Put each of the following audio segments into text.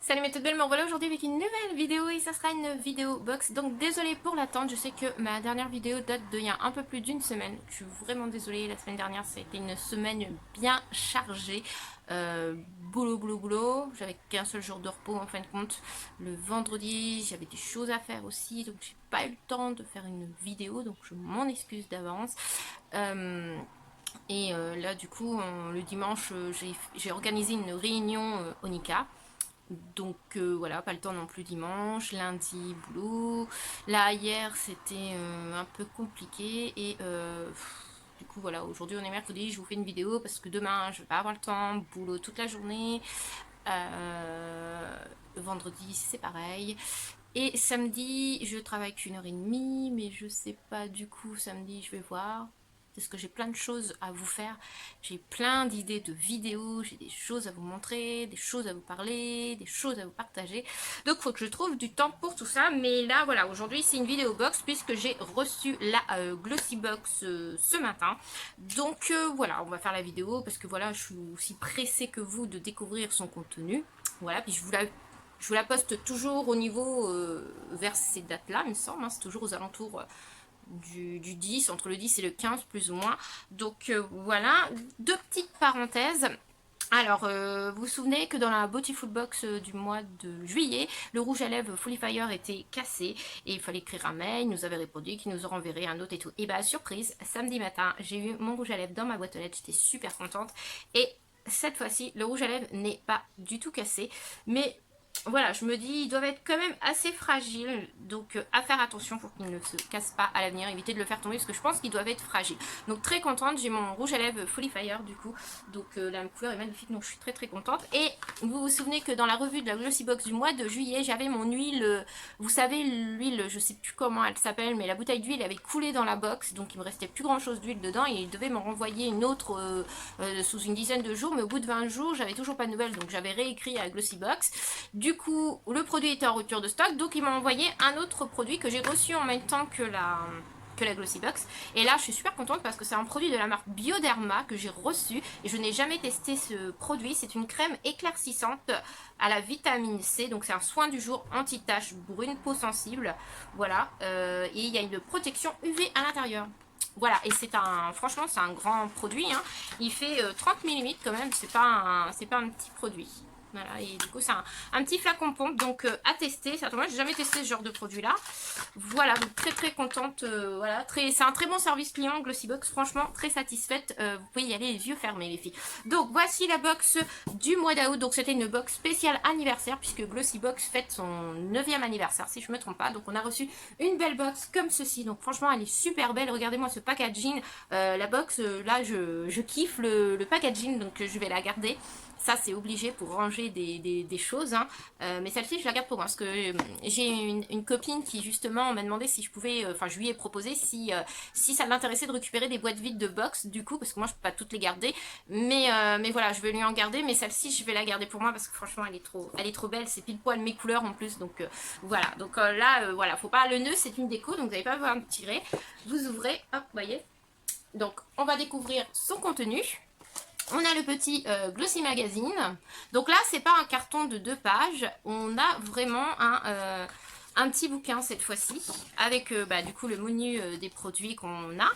Salut mes toutes belles, me revoilà aujourd'hui avec une nouvelle vidéo et ça sera une vidéo box. Donc désolée pour l'attente, je sais que ma dernière vidéo date d'il y a un peu plus d'une semaine. Je suis vraiment désolée, la semaine dernière ça a été une semaine bien chargée. Boulot, boulot, boulot. J'avais qu'un seul jour de repos en fin de compte. Le vendredi, j'avais des choses à faire aussi, donc j'ai pas eu le temps de faire une vidéo, donc je m'en excuse d'avance. Là du coup, le dimanche, j'ai organisé une réunion Onika. Donc voilà, pas le temps non plus dimanche, lundi boulot. Là hier c'était un peu compliqué et du coup voilà, aujourd'hui on est mercredi, je vous fais une vidéo parce que demain je vais pas avoir le temps, boulot toute la journée. Vendredi c'est pareil. Et samedi je travaille qu'une heure et demie, mais je sais pas du coup samedi je vais voir parce que j'ai plein de choses à vous faire, j'ai plein d'idées de vidéos, j'ai des choses à vous montrer, des choses à vous parler, des choses à vous partager. Donc il faut que je trouve du temps pour tout ça. Mais là voilà, aujourd'hui c'est une vidéo box puisque j'ai reçu la Glossy Box ce matin. Donc voilà, on va faire la vidéo parce que voilà, je suis aussi pressée que vous de découvrir son contenu. Voilà, puis je vous la poste toujours au niveau vers ces dates-là, il me semble, hein, c'est toujours aux alentours du 10, entre le 10 et le 15 plus ou moins. Donc voilà, deux petites parenthèses. Alors, vous vous souvenez que dans la Beautiful Box du mois de juillet, le rouge à lèvres Fully Fire était cassé et il fallait écrire un mail, il nous avait répondu qu'il nous en renverrait un autre et tout. Et bah surprise, samedi matin, j'ai eu mon rouge à lèvres dans ma boîte aux lettres, j'étais super contente. Et cette fois-ci, le rouge à lèvres n'est pas du tout cassé, mais voilà, je me dis, ils doivent être quand même assez fragiles, donc à faire attention pour qu'ils ne se cassent pas à l'avenir, éviter de le faire tomber parce que je pense qu'ils doivent être fragiles. Donc très contente, j'ai mon rouge à lèvres Fully Fire du coup, donc la couleur est magnifique, donc je suis très très contente. Et vous vous souvenez que dans la revue de la Glossy Box du mois de juillet, j'avais mon huile, vous savez l'huile, je sais plus comment elle s'appelle, mais la bouteille d'huile avait coulé dans la box, donc il me restait plus grand chose d'huile dedans et il devait m'en renvoyer une autre sous une dizaine de jours, mais au bout de 20 jours, j'avais toujours pas de nouvelles, donc j'avais réécrit à la Glossy Box. Du coup, le produit était en rupture de stock, donc il m'a envoyé un autre produit que j'ai reçu en même temps que la Glossy Box. Et là, je suis super contente parce que c'est un produit de la marque Bioderma que j'ai reçu et je n'ai jamais testé ce produit. C'est une crème éclaircissante à la vitamine C, donc c'est un soin du jour anti-tache brune, peau sensible. Voilà, et il y a une protection UV à l'intérieur. Voilà, et franchement, c'est un grand produit, hein. Il fait 30 millilitres quand même, c'est pas un petit produit. Voilà, et du coup c'est un petit flacon pompe, donc à tester. Moi j'ai jamais testé ce genre de produit là. Voilà, donc très très contente. Voilà, c'est un très bon service client Glossybox, franchement très satisfaite. Vous pouvez y aller les yeux fermés les filles. Donc voici la box du mois d'août. Donc c'était une box spéciale anniversaire puisque Glossybox fête son 9e anniversaire si je me trompe pas. Donc on a reçu une belle box comme ceci. Donc franchement elle est super belle. Regardez-moi ce packaging. La box là je kiffe le packaging, donc je vais la garder. Ça c'est obligé pour ranger des choses, hein. Mais celle-ci je la garde pour moi parce que j'ai une copine qui justement m'a demandé si je pouvais, enfin je lui ai proposé si ça l'intéressait de récupérer des boîtes vides de box du coup, parce que moi je peux pas toutes les garder, mais voilà, je vais lui en garder, mais celle-ci je vais la garder pour moi parce que franchement elle est trop belle, c'est pile poil mes couleurs en plus, donc voilà, donc là voilà, faut pas, le nœud c'est une déco, donc vous n'avez pas besoin de tirer, vous ouvrez, hop, voyez, donc on va découvrir son contenu. On a le petit Glossy Magazine. Donc là, c'est pas un carton de 2 pages. On a vraiment un petit bouquin cette fois-ci. Avec du coup le menu des produits qu'on a.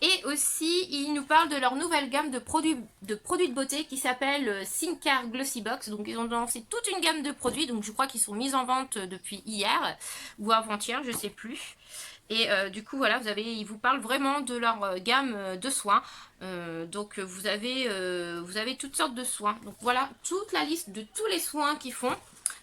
Et aussi, ils nous parlent de leur nouvelle gamme de produits de beauté qui s'appelle Skincare Glossy Box. Donc ils ont lancé toute une gamme de produits. Donc je crois qu'ils sont mis en vente depuis hier ou avant-hier, je sais plus. Et du coup, voilà, ils vous parlent vraiment de leur gamme de soins. Donc vous avez toutes sortes de soins. Donc voilà, toute la liste de tous les soins qu'ils font.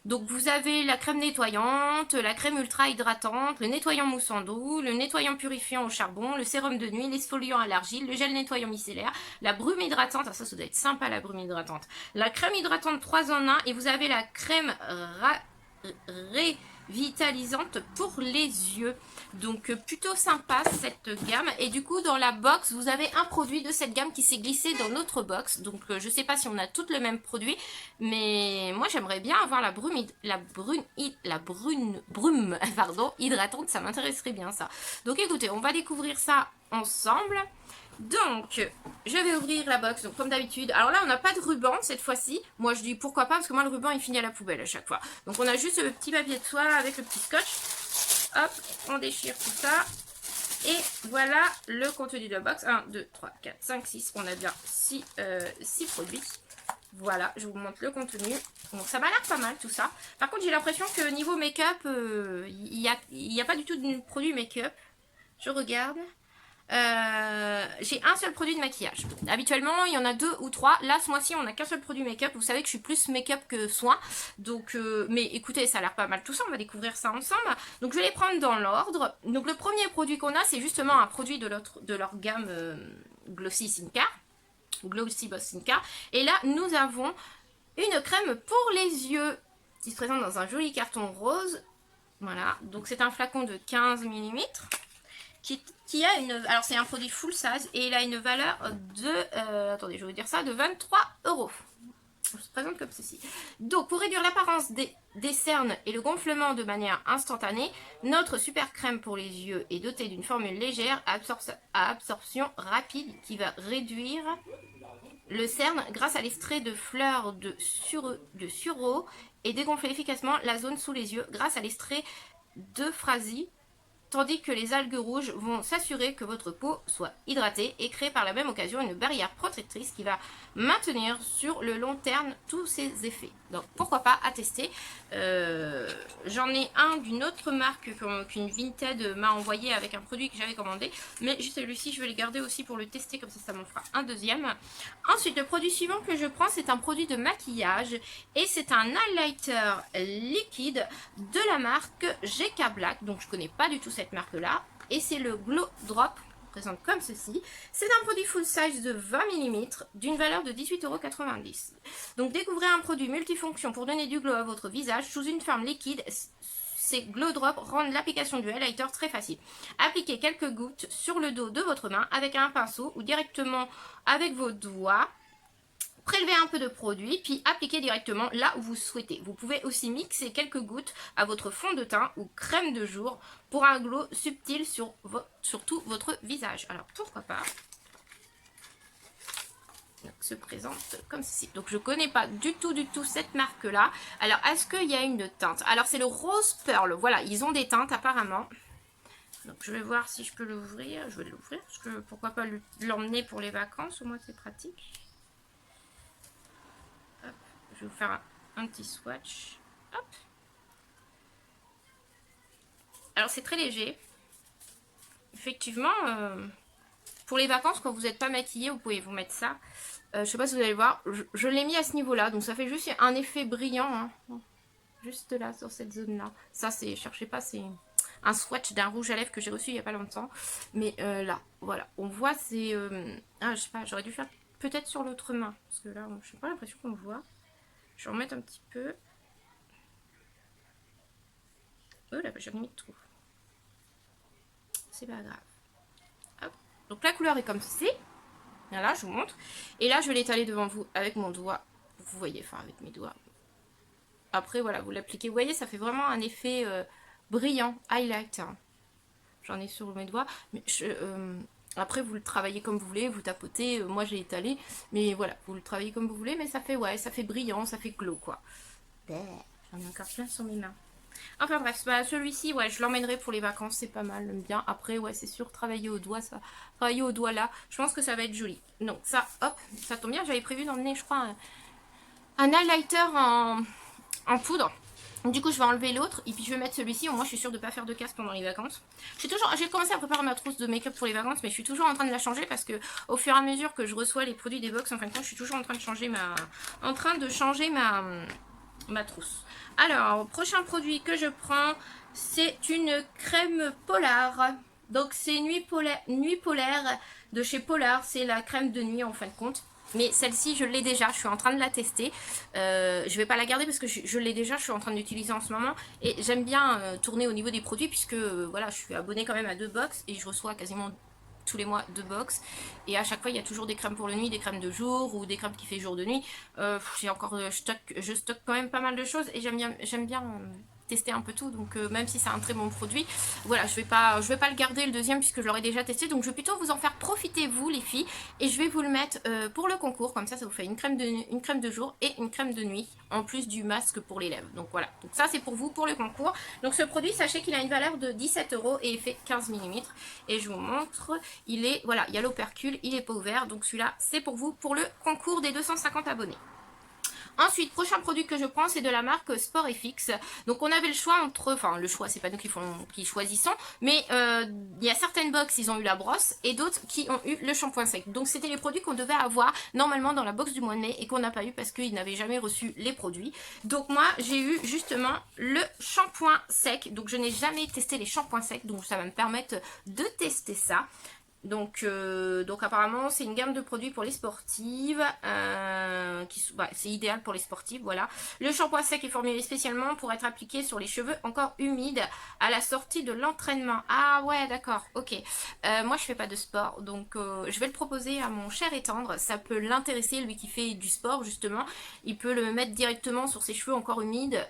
Donc vous avez la crème nettoyante, la crème ultra hydratante, le nettoyant mousse en doux, le nettoyant purifiant au charbon, le sérum de nuit, l'exfoliant à l'argile, le gel nettoyant micellaire, la brume hydratante, ah, ça doit être sympa la brume hydratante, la crème hydratante 3 en 1 et vous avez la crème revitalisante pour les yeux. Donc plutôt sympa cette gamme. Et du coup dans la box vous avez un produit de cette gamme qui s'est glissé dans notre box. Donc je sais pas si on a toutes le même produit, mais moi j'aimerais bien avoir la brume pardon, hydratante, ça m'intéresserait bien ça. Donc écoutez, on va découvrir ça ensemble. Donc, je vais ouvrir la box, donc comme d'habitude. Alors là, on n'a pas de ruban cette fois-ci. Moi, je dis pourquoi pas, parce que moi, le ruban, il finit à la poubelle à chaque fois. Donc, on a juste le petit papier de soie avec le petit scotch. Hop, on déchire tout ça. Et voilà le contenu de la box. 1, 2, 3, 4, 5, 6. On a bien 6 produits. Voilà, je vous montre le contenu. Donc ça m'a l'air pas mal tout ça. Par contre, j'ai l'impression que niveau make-up, il n'y a pas du tout de produit make-up. Je regarde. J'ai un seul produit de maquillage. Habituellement, il y en a 2 ou 3. Là, ce mois-ci, on n'a qu'un seul produit make-up. Vous savez que je suis plus make-up que soin. Donc, mais écoutez, ça a l'air pas mal tout ça. On va découvrir ça ensemble. Donc, je vais les prendre dans l'ordre. Donc, le premier produit qu'on a, c'est justement un produit de leur gamme Glossy Sinka. Glossy Boss Sinka. Et là, nous avons une crème pour les yeux qui se présente dans un joli carton rose. Voilà. Donc, c'est un flacon de 15 mm. Qui a une... Alors c'est un produit full size et il a une valeur de... attendez, je vais vous dire ça, de 23 €. Je se présente comme ceci. Donc pour réduire l'apparence des cernes et le gonflement de manière instantanée, notre super crème pour les yeux est dotée d'une formule légère à absorption rapide qui va réduire le cerne grâce à l'extrait de fleurs de sureau et dégonfler efficacement la zone sous les yeux grâce à l'extrait d'euphrasie. Tandis que les algues rouges vont s'assurer que votre peau soit hydratée et créer par la même occasion une barrière protectrice qui va maintenir sur le long terme tous ces effets. Donc pourquoi pas à tester. J'en ai un d'une autre marque qu'une Vinted m'a envoyé avec un produit que j'avais commandé. Mais celui-ci je vais le garder aussi pour le tester, comme ça m'en fera un deuxième. Ensuite le produit suivant que je prends, c'est un produit de maquillage. Et c'est un highlighter liquide de la marque GK Black. Donc je connais pas du tout cette marque là. Et c'est le Glow Drop. Présente comme ceci. C'est un produit full size de 20 mm d'une valeur de 18,90 €. Donc découvrez un produit multifonction pour donner du glow à votre visage sous une forme liquide. Ces Glow Drops rendent l'application du highlighter très facile. Appliquez quelques gouttes sur le dos de votre main avec un pinceau ou directement avec vos doigts. Prélevez un peu de produit, puis appliquez directement là où vous souhaitez. Vous pouvez aussi mixer quelques gouttes à votre fond de teint ou crème de jour pour un glow subtil sur tout votre visage. Alors pourquoi pas. Donc, se présente comme ceci. Donc je connais pas du tout cette marque là. Alors est-ce qu'il y a une teinte? Alors c'est le Rose Pearl. Voilà, ils ont des teintes apparemment. Donc je vais voir si je peux l'ouvrir. Je vais l'ouvrir parce que pourquoi pas l'emmener pour les vacances, au moins c'est pratique. Je vais vous faire un petit swatch. Hop. Alors c'est très léger. Effectivement, pour les vacances, quand vous n'êtes pas maquillé, vous pouvez vous mettre ça. Je sais pas si vous allez voir, je l'ai mis à ce niveau-là. Donc ça fait juste un effet brillant. Hein. Juste là, sur cette zone-là. Ça, c'est, cherchez pas, c'est un swatch d'un rouge à lèvres que j'ai reçu il n'y a pas longtemps. Mais là, voilà. On voit, c'est... je sais pas, j'aurais dû faire peut-être sur l'autre main. Parce que là, je n'ai pas l'impression qu'on voit. Je vais en mettre un petit peu. Oh là, j'ai mis trop. C'est pas grave. Hop. Donc la couleur est comme ceci. Voilà, je vous montre. Et là, je vais l'étaler devant vous avec mon doigt. Vous voyez, enfin avec mes doigts. Après, voilà, vous l'appliquez. Vous voyez, ça fait vraiment un effet brillant, highlight. Hein. J'en ai sur mes doigts. Mais après, vous le travaillez comme vous voulez, vous tapotez. Moi, j'ai étalé. Mais voilà, vous le travaillez comme vous voulez. Mais ça fait, ouais, ça fait brillant, ça fait glow, quoi. J'en ai encore plein sur mes mains. Enfin bref, bah, celui-ci, ouais, je l'emmènerai pour les vacances, c'est pas mal, j'aime bien. Après, ouais, c'est sûr, travailler au doigt, ça, travailler au doigt là, je pense que ça va être joli. Donc ça, hop, ça tombe bien, j'avais prévu d'emmener, je crois, un highlighter en poudre. Du coup, je vais enlever l'autre et puis je vais mettre celui-ci. Au moins, je suis sûre de ne pas faire de casse pendant les vacances. J'ai commencé à préparer ma trousse de make-up pour les vacances, mais je suis toujours en train de la changer parce que au fur et à mesure que je reçois les produits des box, en fin de compte, je suis toujours en train de changer ma trousse. Alors, prochain produit que je prends, c'est une crème Polar. Donc, c'est Nuit Polaire de chez Polar. C'est la crème de nuit en fin de compte. Mais celle-ci, je l'ai déjà, je suis en train de la tester. Je vais pas la garder parce que je l'ai déjà, je suis en train d'utiliser en ce moment. Et j'aime bien tourner au niveau des produits puisque voilà, je suis abonnée quand même à 2 box et je reçois quasiment tous les mois 2 box. Et à chaque fois, il y a toujours des crèmes pour la nuit, des crèmes de jour ou des crèmes qui fait jour de nuit. J'ai encore, je stocke quand même pas mal de choses et j'aime bien tester un peu tout, donc même si c'est un très bon produit, voilà, je vais pas le garder le deuxième puisque je l'aurais déjà testé, donc je vais plutôt vous en faire profiter vous les filles, et je vais vous le mettre pour le concours, comme ça vous fait une crème de jour et une crème de nuit, en plus du masque pour les lèvres, donc voilà, donc ça c'est pour vous pour le concours. Donc ce produit, sachez qu'il a une valeur de 17 € et il fait 15 mm, et je vous montre, il est, voilà, il y a l'opercule, il est pas ouvert, donc celui-là c'est pour vous pour le concours des 250 abonnés. Ensuite, prochain produit que je prends, c'est de la marque Sport FX. Donc on avait le choix entre, enfin le choix, c'est pas nous qui choisissons, mais il y a certaines box, ils ont eu la brosse, et d'autres qui ont eu le shampoing sec. Donc c'était les produits qu'on devait avoir normalement dans la box du mois de mai et qu'on n'a pas eu parce qu'ils n'avaient jamais reçu les produits. Donc moi, j'ai eu justement le shampoing sec. Donc je n'ai jamais testé les shampoings secs, donc ça va me permettre de tester ça. Donc apparemment c'est une gamme de produits pour les sportives, c'est idéal pour les sportives, voilà. Le shampoing sec est formulé spécialement pour être appliqué sur les cheveux encore humides à la sortie de l'entraînement. Ah ouais, d'accord, ok. Moi je fais pas de sport, donc je vais le proposer à mon cher et tendre, ça peut l'intéresser, lui qui fait du sport justement. Il peut le mettre directement sur ses cheveux encore humides,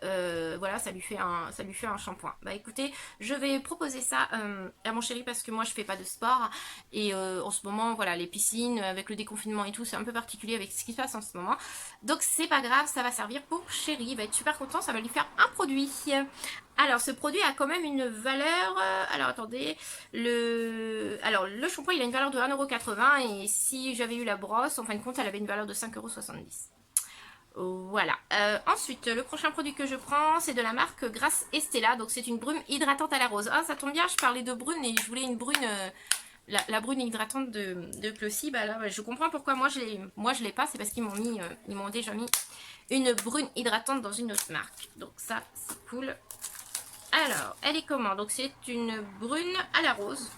voilà, ça lui fait un shampoing. Bah écoutez, je vais proposer ça à mon chéri parce que moi je fais pas de sport. Et en ce moment, voilà, les piscines, avec le déconfinement et tout, c'est un peu particulier avec ce qui se passe en ce moment. Donc c'est pas grave, ça va servir pour chéri. Il va être super content, ça va lui faire un produit. Alors ce produit a quand même une valeur... alors attendez, le shampoing il a une valeur de 1,80 € et si j'avais eu la brosse, en fin de compte, elle avait une valeur de 5,70 €. Voilà. Ensuite, le prochain produit que je prends, c'est de la marque Grasse Estella. Donc c'est une brume hydratante à la rose. Ah, ça tombe bien, je parlais de brune et je voulais une brune... la brune hydratante de Glossy, bah là, je comprends pourquoi moi je l'ai pas, c'est parce qu'ils m'ont déjà mis une brune hydratante dans une autre marque. Donc ça, c'est cool. Alors, elle est comment? Donc c'est une brune à la rose.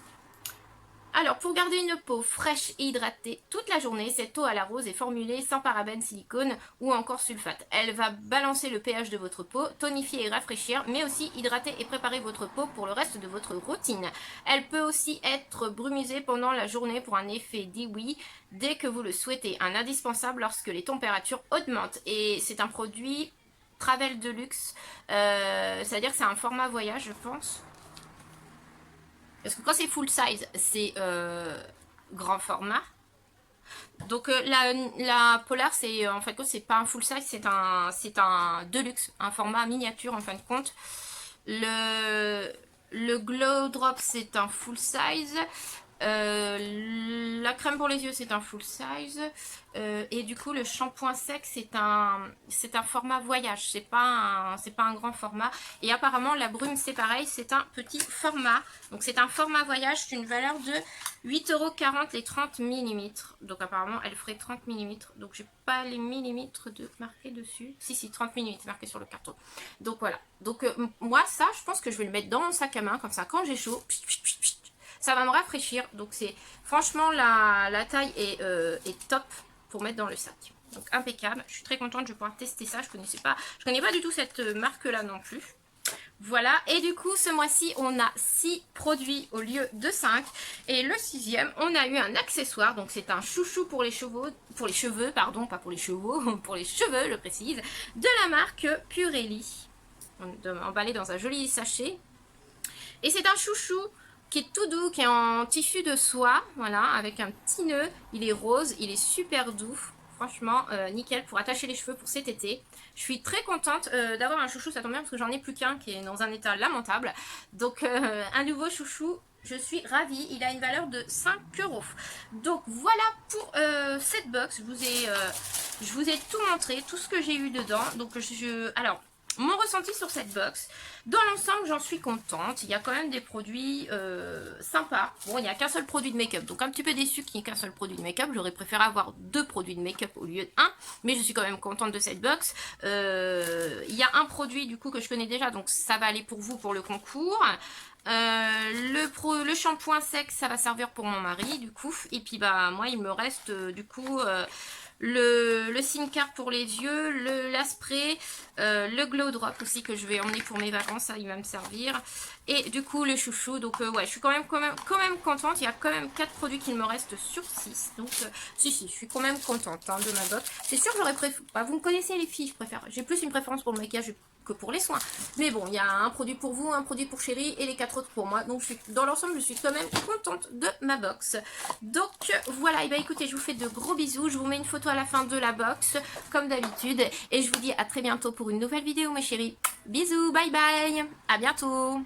Alors, pour garder une peau fraîche et hydratée toute la journée, cette eau à la rose est formulée sans parabènes, silicone ou encore sulfate. Elle va balancer le pH de votre peau, tonifier et rafraîchir, mais aussi hydrater et préparer votre peau pour le reste de votre routine. Elle peut aussi être brumisée pendant la journée pour un effet dewy dès que vous le souhaitez. Un indispensable lorsque les températures augmentent. Et c'est un produit Travel Deluxe, c'est-à-dire que c'est un format voyage, je pense. Parce que quand c'est full size, c'est grand format. Donc la Polar, c'est en fait c'est pas un full size, c'est un deluxe, un format miniature en fin de compte. Le Glow Drop, c'est un full size. La crème pour les yeux, c'est un full size. Et du coup, le shampoing sec, c'est un format voyage. C'est pas un grand format. Et apparemment, la brume, c'est pareil. C'est un petit format. Donc, c'est un format voyage d'une valeur de 8,40 € et 30 mm. Donc, apparemment, elle ferait 30 mm. Donc, j'ai pas les millimètres marqués dessus. Si, 30 mm marqués sur le carton. Donc, voilà. Donc, moi, ça, je pense que je vais le mettre dans mon sac à main. Comme ça, quand j'ai chaud, ça va me rafraîchir. Donc c'est franchement la taille est top pour mettre dans le sac. Donc impeccable. Je suis très contente, je vais pouvoir tester ça. Je connais pas du tout cette marque là non plus. Voilà, et du coup ce mois-ci on a 6 produits au lieu de 5. Et le 6e, on a eu un accessoire. Donc c'est un chouchou pour les cheveux, pardon, pas pour les chevaux, pour les cheveux je précise, de la marque Purelli. Emballé dans un joli sachet. Et c'est un chouchou qui est tout doux, qui est en tissu de soie, voilà, avec un petit nœud. Il est rose, il est super doux. Franchement, nickel pour attacher les cheveux pour cet été. Je suis très contente d'avoir un chouchou, ça tombe bien parce que j'en ai plus qu'un qui est dans un état lamentable. Donc, un nouveau chouchou, je suis ravie. Il a une valeur de 5 €. Donc, voilà pour cette box. Je vous ai tout montré, tout ce que j'ai eu dedans. Donc, alors... Mon ressenti sur cette box, dans l'ensemble j'en suis contente, il y a quand même des produits sympas. Bon, il n'y a qu'un seul produit de make-up, donc un petit peu déçu qu'il n'y ait qu'un seul produit de make-up. J'aurais préféré avoir 2 produits de make-up au lieu de 1, mais je suis quand même contente de cette box. Il y a un produit du coup que je connais déjà, donc ça va aller pour vous pour le concours. Le shampoing sec, ça va servir pour mon mari du coup, et puis bah moi il me reste du coup... le Sincard pour les yeux, la spray, le Glow Drop aussi que je vais emmener pour mes vacances, ça il va me servir. Et du coup le chouchou, donc ouais, je suis quand même contente, il y a quand même 4 produits qu'il me reste sur 6. Donc si, je suis quand même contente de ma box. C'est sûr que j'aurais préféré, bah, vous me connaissez les filles, j'ai plus une préférence pour le maquillage, que pour les soins. Mais bon, il y a un produit pour vous, un produit pour Chérie et les 4 autres pour moi. Donc dans l'ensemble, je suis quand même contente de ma box. Donc voilà, et bah écoutez, je vous fais de gros bisous. Je vous mets une photo à la fin de la box, comme d'habitude. Et je vous dis à très bientôt pour une nouvelle vidéo, mes chéris. Bisous, bye bye, à bientôt.